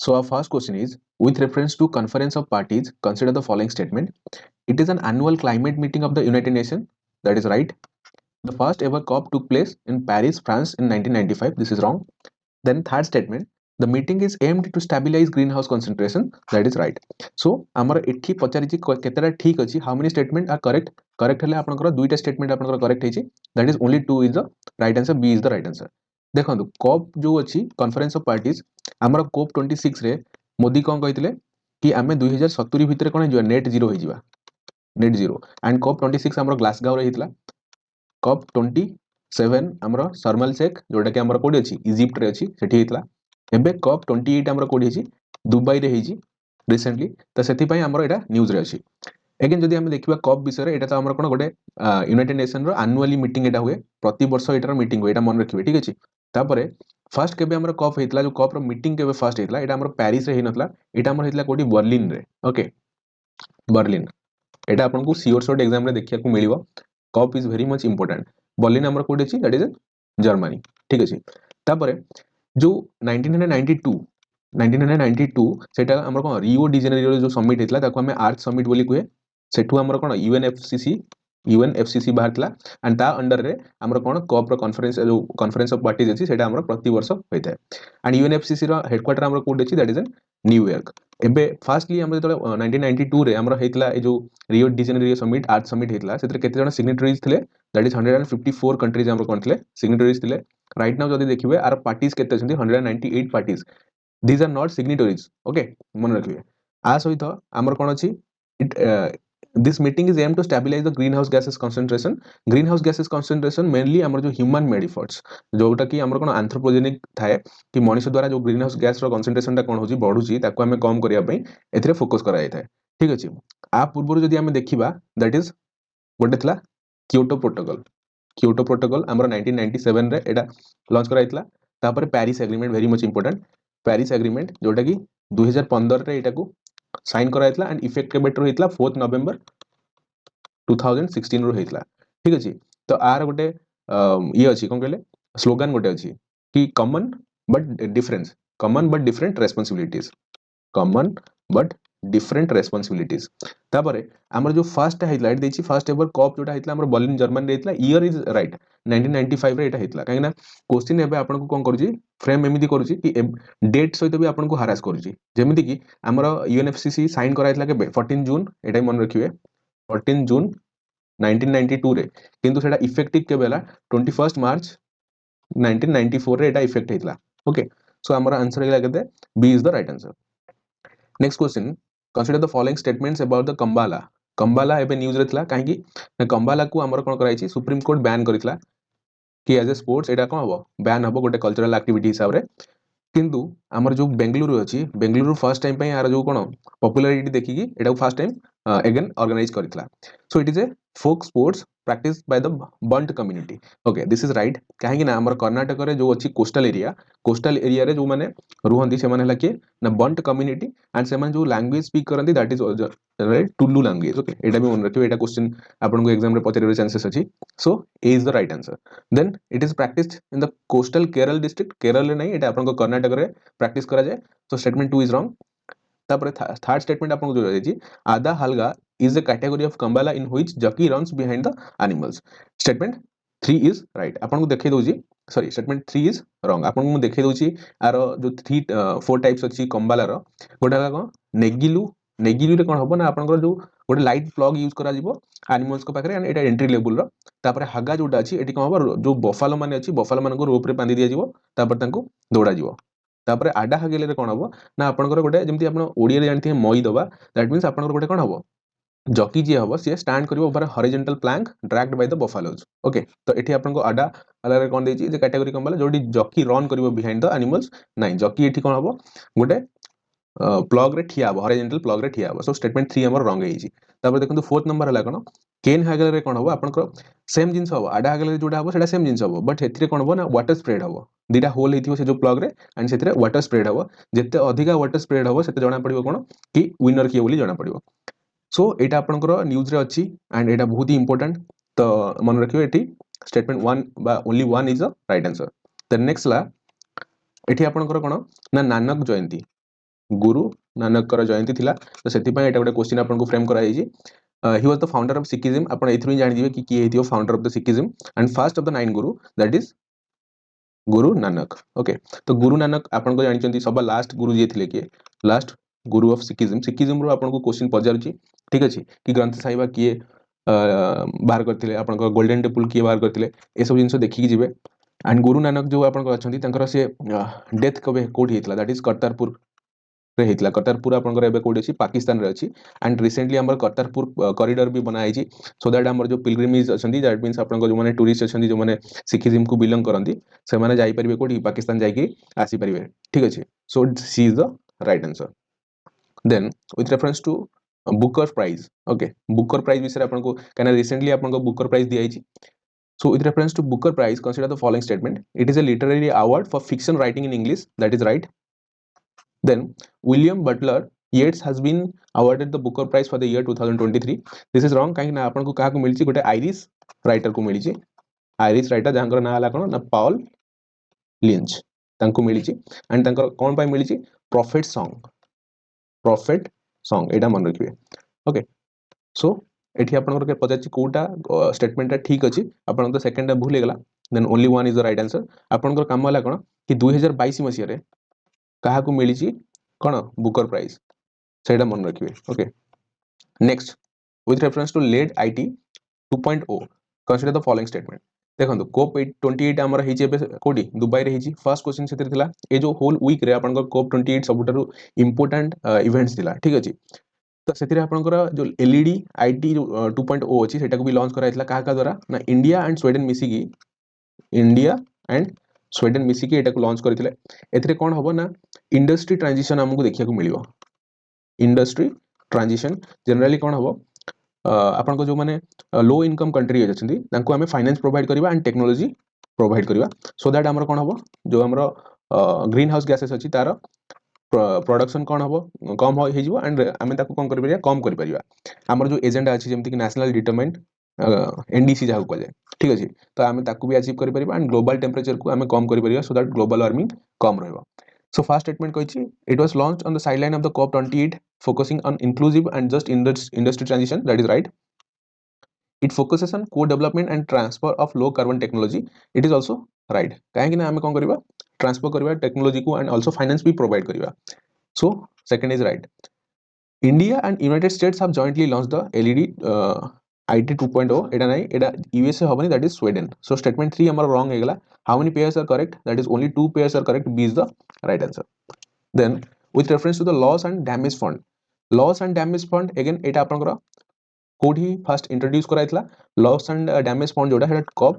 So our first question is, with reference to Conference of Parties, consider the following statement. It is an annual climate meeting of the United Nations. That is right. The first ever COP took place in Paris, France in 1995. This is wrong. Then third statement, the meeting is aimed to stabilize greenhouse concentration. That is right. So ଆମର ଏଠି ପଚାରିଛି କେତେଟା ଠିକ ଅଛି, how many statement are correct? Correct ହେଲେ ଆପଣଙ୍କର ଦୁଇଟା statement ଆପଣଙ୍କର correct ହେଇଛି. That is only 2 is the right answer. B is the right answer. ଦେଖନ୍ତୁ COP जो ଅଛି Conference of Parties, ଆମର COP 26 ରେ ମୋदी କଣ କହିଥିଲେ कि आमे 2070 ଭିତରେ कौन हो नेट जीरो हो नेट जीरो एंड COP 26 हमरो ग्लासगो रे हितला COP 27 हमरो शर्मल शेख जोटा कि हमरो कोडी अछि इजिप्ट रे अछि सेठी हितला एबे COP 28 हमरो कोडी अछि दुबई रे हिजी रिसेंटली तो सेति पई हमरो एटा न्यूज रे अछि अगेन जदि हम देखिबा COP विषय रे एटा तो हमरो कोन गोटे यूनाइटेड नेशन रो एनुअली मीटिंग एटा हुए प्रति वर्ष एटार मीटिंग हुए एटा मन रखिबे ठीक अछि तापरे फर्स्ट केबे हमरो COP हितला जो COP रो मीटिंग केबे फर्स्ट हितला एटा हमरो पेरिस रे हिनतला एटा हमरो हितला कोडी बर्लिन रे ओके बर्लिन एटा आपन को सियोर शॉर्ट एग्जाम रे देखिया को मिलिबो COP is very much important Berlin हमरो कोडी अछि दैट इज जर्मनी ठीक अछि तापरे जो 1992 सेटा हमर कोन रियो डी जेनेरो जो समिट हेतला ताको हमें आर्थ समिट बोली कहे सेठू हमर कोन यूएनएफसीसी बाहरतला एंड ता अंडर रे हमर कोन कॉप रो कॉन्फ्रेंस ऑफ पार्टीज अछि सेटा हमर प्रति वर्ष होइता एंड यूएनएफसीसी रो हेडक्वार्टर हमर कोड अछि दैट इज इन न्यूयॉर्क एबे फास्टली हम जेतले 1992 रे हमर हेतला ए जो Rio de Janeiro summit earth summit हेतला सेतरे केते जण सिग्नेटरीज थिले दैट इज 154 कंट्रीज हमर कोन थिले सिग्नेटरीज थिले राइट नाउ जदि देखिबे आर पार्टीज केते छथि 198 parties these are not signatories okay मन रखिए आ सहित हमर कोन अछि this meeting is aimed to stabilize the greenhouse gases concentration mainly हमर जो ह्यूमन मेड एफर्ट्स जोटा कि हमर कोन एंथ्रोपोजेनिक थाए कि मनुष्य द्वारा जो ग्रीन हाउस गैस रो कंसंट्रेशन ता कोन होजी बढ़ुची ताको हमें कम करिया पई एथिरे फोकस करा जाय थाए ठीक अछि आ पूर्व जदि हमें देखिबा दैट इज गोटे थला क्योटो प्रोटोकॉल हमर 1997 रे एटा लॉन्च करा जायतला तापर Paris agreement very much important Paris agreement जोटा कि 2015 रे एटा को साइन करा जायतला एंड इफेक्ट केबे रो हितला 4 नवंबर 2016 रो हितला ठीक अछि तो आर गोटे ये अछि कोन कहले स्लोगन गोटे अछि कि common but different responsibilities common but different responsibilities तापरे हमर जो फर्स्ट हाइलाइट देछि फर्स्ट एवर कॉप जोटा हितला हमर बर्लिन जर्मनी रे हितला ईयर इज राइट 1995 रे एटा हितला काहेना क्वेश्चन एबे आपन को कोन करूची फ्रेम एमिति करूची कि डेट सहित भी आपन को हरास करूची जेमिति कि हमर यूएनएफसीसी साइन करा हितला के 14 जून एटा मन रखिबे 14 जून 1992 रे किंतु सेटा इफेक्टिव के बेला 21 मार्च 1994 रे एटा इफेक्ट हितला ओके सो हमर आंसर हिला केते B is the right answer next question consider the following statements about the Kambala एबे न्यूज रे थला काहे कि कंबाला को हमर कोन कराई छी सुप्रीम कोर्ट बैन करितला कि एज ए स्पोर्ट्स एटा कोन हबो बैन हबो गोटे कल्चरल एक्टिविटी हिसाब रे किंतु हमर जो बेंगलुरु अछि बेंगलुरु फर्स्ट टाइम पई यार जो कोन पॉपुलैरिटी देखि कि एटा फर्स्ट टाइम अगेन ऑर्गेनाइज करितला so it is a folk sports practice by the Bunt community okay this is right काहे ना हमर कर्नाटक रे जो अछि कोस्टल एरिया रे जो माने रुहंदी से माने हला कि ना बंट कम्युनिटी एंड से माने जो लैंग्वेज स्पीक करंदी that is right Tulu language okay एटा भी मन रखियो एटा क्वेश्चन आपन को एग्जाम रे पचरे चांसेस अछि so A is the right answer then it is practiced in the coastal Kerala district Kerala रे नहीं एटा आपन को कर्नाटक रे प्रैक्टिस करा जाय सो स्टेटमेंट 2 इज रॉन्ग तापर थर्ड स्टेटमेंट आपन को जो रहै छी आधा हलगा is a category of kambala in which jockey runs behind the animals statement 3 is right आपन को देखै doji sorry statement 3 is wrong आपन को देखै दोची आर जो 4 टाइप्स अछि कंबाला रो गोटा को नेगिलु रे कोन हबो ना आपन को जो गोटे लाइट प्लग यूज करा जिवो एनिमल्स को पाखरे एटा एंट्री लेवल रो तापर हागा जोटा अछि एटी कोन हबो जो बफालो माने अछि बफालो मान को रोप रे बांधी दिया जिवो तापर तांको दौड़ा जिवो तापर आडा हागेले रे कोन हबो ना आपन को गोटे जेमति आपन ओडिया रे जानथि मई दबा दैट मींस आपन को गोटे कोन हबो जॉकी जी हबो सी स्टैंड करिवो over horizontal plank dragged by the buffaloes okay तो एठी आपन को आडा अलग कोन देछि जे कैटेगरी कंबाला जोडी जॉकी रन करिवो बिहाइंड द एनिमल्स नाही जॉकी एठी कोन हबो गोटे प्लग रे ठिया हबो हॉरिजॉन्टल प्लग रे ठिया हबो सो स्टेटमेंट 3 हमर रॉन्ग हेछि तापर देखंतु फोर्थ नंबर हला कोन केन हागल रे कोन हबो आपन को सेम जिंस हबो आडा हागल रे जोडा हबो सेटा सेम जिंस हबो बट हेथिरे कोन हबो ना वाटर स्प्रेड हबो दीटा होल हेथिबो से जो प्लग रे एंड सेथिरे वाटर स्प्रेड हबो जते अधिका वाटर स्प्रेड हबो सेते जणा पडिबो कोन कि विनर किए बोली जणा पडिबो सो एटा आपनकर न्यूज रे अछि एंड एटा बहुत ही इंपोर्टेंट तो मन रखियो एठी स्टेटमेंट 1 बा only 1 is the right answer the next ला एठी आपनकर कोन ना नानक जयंती गुरु नानक जयंती थिला तो सेति पय एटा गोटे क्वेश्चन आपन को फ्रेम करा जायछि he was the founder of Sikhism आपन एथुरु जानि दिबे कि हेतियो founder of the Sikhism and first of the 9 guru that is Guru Nanak okay तो गुरु नानक आपन को जानि सब लास्ट गुरु जे थिले के लास्ट गुरु ऑफ सिखिज्म रो आपन को क्वेश्चन पजारुछि ठीक अछि कि ग्रंथ साहिबा किए बाहर करथिले आपन को गोल्डन टेम्पल किए बाहर करथिले ए सब जिंस देखि जिवे एंड गुरु नानक जो आपन को अछंती तंकर से डेथ कबे कोठी हेतला दैट इज करतारपुर रे हेतला करतारपुर आपन को एबे कोठी अछि पाकिस्तान रे अछि एंड रिसेंटली हमर करतारपुर कॉरिडोर भी बना आइछि सो दैट हमर जो पिलग्रिमेज अछंती दैट मींस आपन को जो माने टूरिस्ट अछंती जो माने सिखिज्म को बिलोंग करंती से माने जाई परिबे कोठी पाकिस्तान जाई के आसी परिबे ठीक अछि so C is the right answer then with reference to Booker Prize okay Booker Prize विषय आपन को कहना रिसेंटली आपन को बुकर प्राइज दिया आइछि so with reference to Booker Prize consider the following statement it is a literary award for fiction writing in English that is right then William Butler Yeats has been awarded the Booker Prize for the year 2023 this is wrong काहे ना आपन को काहा को मिलची गोटे Irish writer को मिलची Irish writer जहांकर ना हला कोन ना पाउल लिंच तांको मिलची एंड तांकर कोन पाई मिलची prophet song एटा मन रखिबे ओके सो एठी आपन के पचाची कोटा स्टेटमेंट ठीक अछि आपन तो सेकंड भूल गेला then only one is the right answer आपन को काम होला कोन कि 2022 मसिया रे काहा को मिली छी कोन बुकर प्राइज सेटा मन रखिबे okay next with reference to lead IT 2.0 consider the following statement देखंतु कोप 28 हमर हिचे कोडी दुबई रे हिची फर्स्ट क्वेश्चन सेतिर थिला ए जो होल वीक रे आपन को कोप 28 सबुटारु इंपोर्टेंट इवेंट्स थिला ठीक अछि तो सेतिरे आपनकर जो एलईडी आईटी 2.0 अछि सेटा को भी लॉन्च कराइतला काहा द्वारा ना इंडिया एंड स्वीडन मिसिकी एटा को लॉन्च करथिले एथिरे कोन हबो ना इंडस्ट्री ट्रांजिशन हमकु देखिया को मिलियो इंडस्ट्री ट्रांजिशन जनरली कोन हबो आपन को जो माने लो इनकम कंट्री अछंती तांको हमें फाइनेंस प्रोवाइड करबा एंड टेक्नोलॉजी प्रोवाइड करबा सो दैट हमर कोन हबो जो हमर ग्रीन हाउस गैसेस अछि तार प्रोडक्शन कोन हबो कम हो हिजबो एंड हमें ताको कोन करि परिया कम करि परिया हमर जो एजेंडा अछि जेमति कि नेशनल डिटरमाइंड एनडीसी जाहु को जाय ठीक अछि तो हमें ताको भी अचीव करि परिबा एंड ग्लोबल टेंपरेचर को हमें कम करि परिया सो दैट ग्लोबल वार्मिंग कम रहबो so first statement koichi it was launched on the sideline of the COP 28 focusing on inclusive and just industry transition that is right it focuses on co-development and transfer of low carbon technology it is also right kahe ki na hame kon kariba transfer kariba technology ko and also finance भी provide kariba so second is right India and United States have jointly launched the LED IT 2.0 eta nahi eta USA hobani that is Sweden so statement 3 amar wrong hegala how many pairs are correct that is only 2 pairs are correct B is the right answer then with reference to the loss and damage fund again eta apankara कोठी first introduce कराइतला loss and damage fund जोडा हेटा COP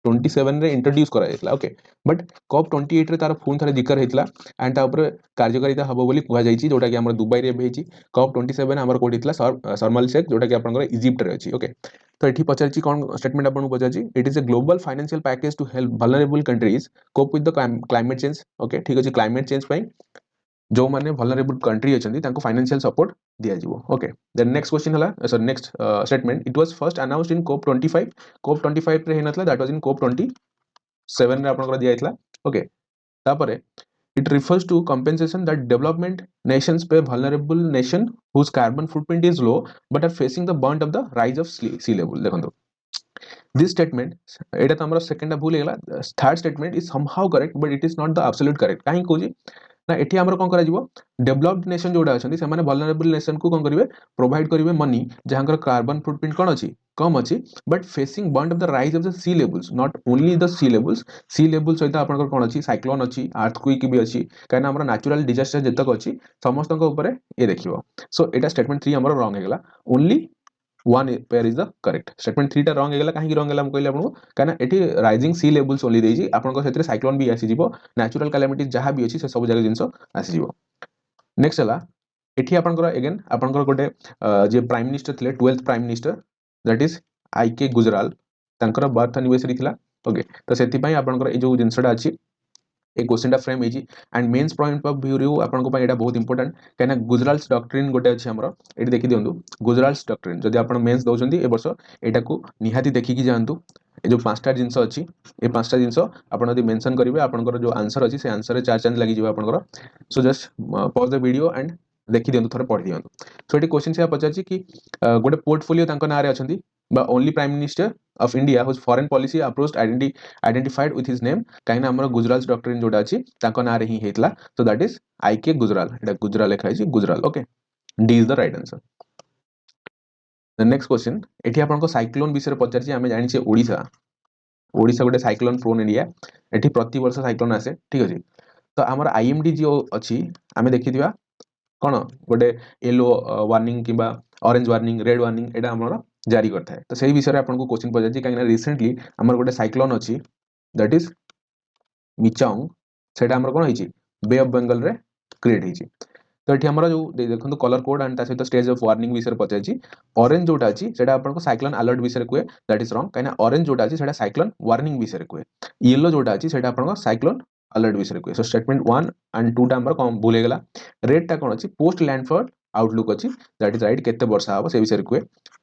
27 रे introduce कराइतला okay but COP 28 रे तार phone थारे जिकर हेतला एंड ता ऊपर कार्यकारिता हबो बोली कुहा जाईची जोटा कि हमर दुबई रे भेची कॉप 27 हमर कोठी हेतला शर्मल शेख जोटा कि आपनकर इजिप्ट रे अछि ओके तो एठी पचारची कोन स्टेटमेंट आपन पचारची it is a global financial package to help vulnerable countries cope with the climate change okay ठीक अछि क्लाइमेट चेंज पई जो माने वल्नरेबल कंट्री अछंती तांको फाइनेंशियल सपोर्ट दिया जिवो ओके देन नेक्स्ट क्वेश्चन हला sorry next statement it was first announced in COP 25 रे हेनतला दैट वाज इन कोप 27 रे आपनकर दिया आइतला ओके तापरे it refers to compensation that development nations pay vulnerable nation whose carbon footprint is low but are facing the brunt of the rise of sea level देखंतो this statement एटा त हमर second भूल गेला third statement is somehow correct but it is not the absolute correct काहे Cozi ना एठी हमर कोन करा जिवो डेवलप्ड नेशन जोडा अछंती से माने वल्नरेबल नेशन को कोन करिवे प्रोवाइड करिवे मनी जहांकर कार्बन फुटप्रिंट कोन अछि कम अछि but facing brunt of the rise of the sea levels not only the sea levels सहित आपनकर कोन अछि साइक्लोन अछि अर्थक्वेक भी अछि काना हमर नेचुरल डिजास्टर जतक अछि समस्त को ऊपर ए देखिवो सो एटा स्टेटमेंट 3 हमर रॉन्ग हेगला only one pair is the correct statement 3 टा wrong हेगला काहे कि wrong हेला हम कहले आपन काना एठी राइजिंग सी लेवल्स ओनली देजी आपन को सेतरे साइक्लोन भी आसी जिवो नेचुरल कैलामिटीज जहां भी अछि से सब जगह जिंसो आसी जिवो नेक्स्ट हला एठी आपन को अगेन आपन को गोटे जे प्राइम मिनिस्टर थिले 12th prime minister that is I K Gujral तांकर बर्थ एनिवर्सरी थिला ओके तो सेति पई आपन को ए जो जिंसडा अछि ए क्वेश्चन फ्रेम हेजी and mains point of view रू आपन को पई एटा बहुत इंपोर्टेंट कहना गुजराल्स डॉक्ट्रिन गोटे अछि हमरो एटी देखि दियंतु गुजराल्स डॉक्ट्रिन जदि आपन मेंस दउचंदी ए वर्ष एटा को निहाती देखि कि जानतु ए जो पांचटा जिंस अछि ए पांचटा जिंस आपण यदि मेंशन करिवे आपनकर जो आंसर अछि से आंसर रे 4 चांद लागि जिवो आपनकर so just pause the video and देखि दियंतु थोड़े पढ़ि दियंतु सो एटी क्वेश्चन से पचाछि कि गोटे पोर्टफोलियो तांको नारे अछंती बा only prime minister of India whose foreign policy approach identified with his name काइना हमर गुजराल डॉक्ट्रिन जोडा अछि तांको नारे ही हेतला so that is I K Gujral एटा गुजराल लिखा है Gujral okay D is the right answer the next question एठी आपनको साइक्लोन विषय पचारछि आमे जानि छे ओडिसा ओडिसा गोटे साइक्लोन प्रोन एरिया एठी प्रति वर्ष साइक्लोन आसे ठीक अछि तो हमर आईएमडी जो अछि आमे देखिदिबा कोन गोटे येलो वार्निंग किबा ऑरेंज वार्निंग रेड वार्निंग एटा हमर जारी करता है तो सही विषय आपनको क्वेश्चन पचारछि काइना रिसेंटली हमर गोटे साइक्लोन अछि दैट इज मिचांग सेटा हमर कोन हिची बे ऑफ बंगाल रे क्रिएट हिची तो एठी हमर जो देखंतु कलर कोड एंड ता सहित स्टेज ऑफ वार्निंग विषय पचारछि ऑरेंज जोटा अछि सेटा आपनको साइक्लोन अलर्ट विषय कुए दैट इज रॉन्ग काइना ऑरेंज जोटा अछि सेटा साइक्लोन वार्निंग विषय कुए येलो जोटा अछि सेटा आपनको साइक्लोन अलर्ट विषय कुए सो स्टेटमेंट 1 एंड 2 टा हमर कम भूल गेला रेड टा कोन अछि पोस्ट लैंडफॉल आउटलुक अछि दैट इज राइट केते वर्षा हबो से विषय कुए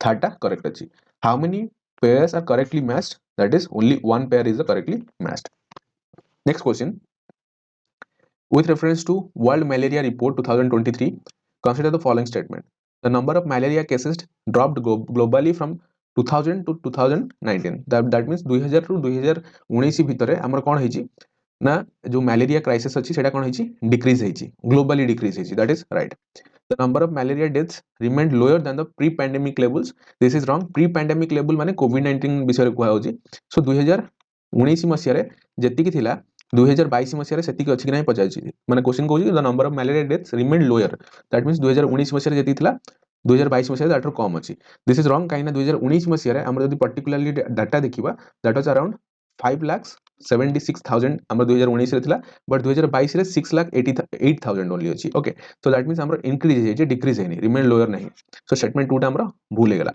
थर्ड टा करेक्ट अछि how many pairs are correctly matched that is only one pair is correctly matched next question with reference to World Malaria Report 2023, consider the following statement. The number of malaria cases dropped globally from 2000 to 2019. That means 2000 ରୁ 2019 भितरे हमर कोन हेची ना जो malaria crisis अछि सेटा कोन हेची decrease हेची ग्लोबली डिक्रीज हेची that is right the number of malaria deaths remained lower than the pre pandemic levels this is wrong pre pandemic level माने covid 19 विषय कुआ होची सो 2019 मसिया रे जेति कि थिला 2022 मसिया रे सेति कि अछि कि नै पचाइछि माने क्वेश्चन कहू the number of malaria deaths remained lower that means 2019 मसिया रे जेति थिला 2022 मसिया रे कम अछि दिस इज रॉन्ग काइना 2019 मसिया रे हमर जदि पर्टिकुलरली डाटा देखिबा दैट वाज अराउंड 5,76,000 हमर 2019 रे थिला बट 2022 रे 6,88,000 ओनली अछि ओके सो दैट मींस हमर इंक्रीज हे जे डिक्रीज हे नै रिमेन लोअर नहीं सो स्टेटमेंट 2 टा हमर भूल गेला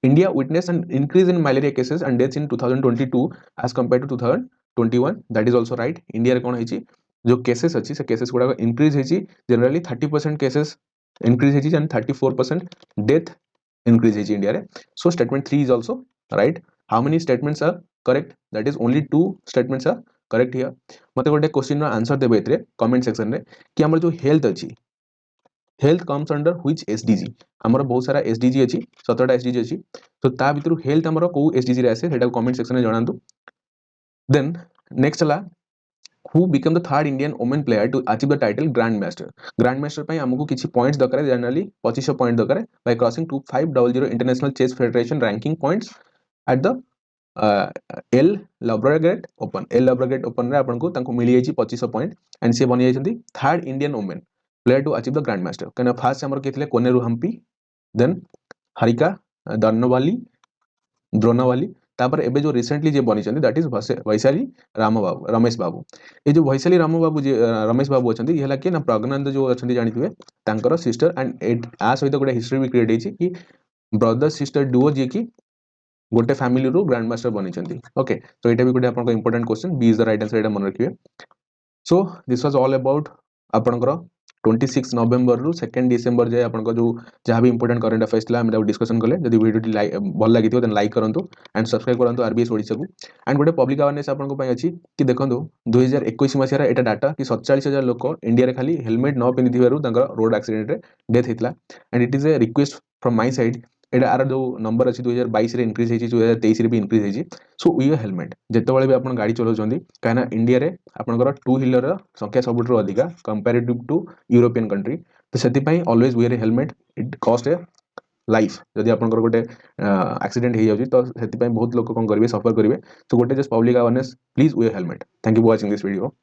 India witnessed an increase in malaria cases and deaths in 2022 as compared to 2021 that is also right India रे कोन हेची जो केसेस अछि से केसेस गुडा इंक्रीज हेची जनरली 30% केसेस इंक्रीज हेची एंड 34% डेथ इंक्रीज हेची इंडिया रे so statement 3 is also right how many statements are correct that is only 2 statements are correct here मते गोटे क्वेश्चन रो आंसर देबे एतरे कमेंट सेक्शन रे कि हमर जो हेल्थ अछि health comes under which SDG हमर बहुत सारा एसडीजी अछि 17 टा एसडीजी अछि तो ता भितरु हेल्थ हमर को एसडीजी रे आसे सेटा कमेंट सेक्शन रे जणांतु देन नेक्स्ट ला who became the third Indian women player to achieve the title Grandmaster. Grandmaster ପାଇଁ ଆମକୁ କିଛି points ଦରକାର generally 2500 point ଦରକାର by crossing 2500 International Chess Federation ranking points at the L Llobregat Open. L Llobregat Open रे आपनको तांको मिली जायछि 2500 point and से बनि जायछन्ती third Indian woman player to achieve the Grandmaster. कने फर्स्ट हमर केथिले कोनेरु हम्पी देन हरिका दर्नवाली द्रोणावाली तापर एबे जो रिसेंटली जे बनी छथि दैट इज वैशाली रामबाबू रमेश बाबू ए जो वैशाली रामबाबू जे रमेश बाबू अछंती यहला के ना प्रज्ञानंद जो अछंती जानिथिबे तांकर सिस्टर एंड आ सहित गोटे हिस्ट्री भी क्रिएट हेछि कि ब्रदर सिस्टर डुओ जे कि गोटे फैमिली रो ग्रैंड मास्टर बनी छथि ओके तो एटा भी गोटे आपन को important question B is the right answer एटा मन रखिबे so this was all about आपनकर 26 नवंबर रु 2 डिसेंबर जे आपन को जो जहां भी इंपोर्टेंट करंट अफेयर्स ला हम डिस्कशन करले यदि वीडियो भल लागिथिबो देन लाइक करंतु एंड सब्सक्राइब करंतु आरबीएस ओडिसा को एंड गोटे पब्लिक अवेयरनेस आपन को पय अछि कि देखंतु 2021 मसिया रे एटा डाटा कि 47000 लोक इंडिया रे खाली हेलमेट न पिनिथिबारु तांकर रोड एक्सीडेंट रे डेथ हितला and it is a request from my side एटा आर जो नंबर अछि 2022 रे इंक्रीज हेछि 2023 रे भी इंक्रीज हेछि सो वी हेलमेट जेतेबेले भी आपन गाड़ी चलाउछन्ती काना इंडिया रे आपनकर टू व्हीलर रो संख्या सबुठरो अधिका कंपैरेटिव टू यूरोपियन कंट्री तो सेति पई always wear A helmet it cost A life जदि आपनकर गोटे एक्सीडेंट हे जाउची तो सेति पई बहुत लोक कोन करबे सफर करबे तो गोटे just public awareness please where helmet thank you for watching this video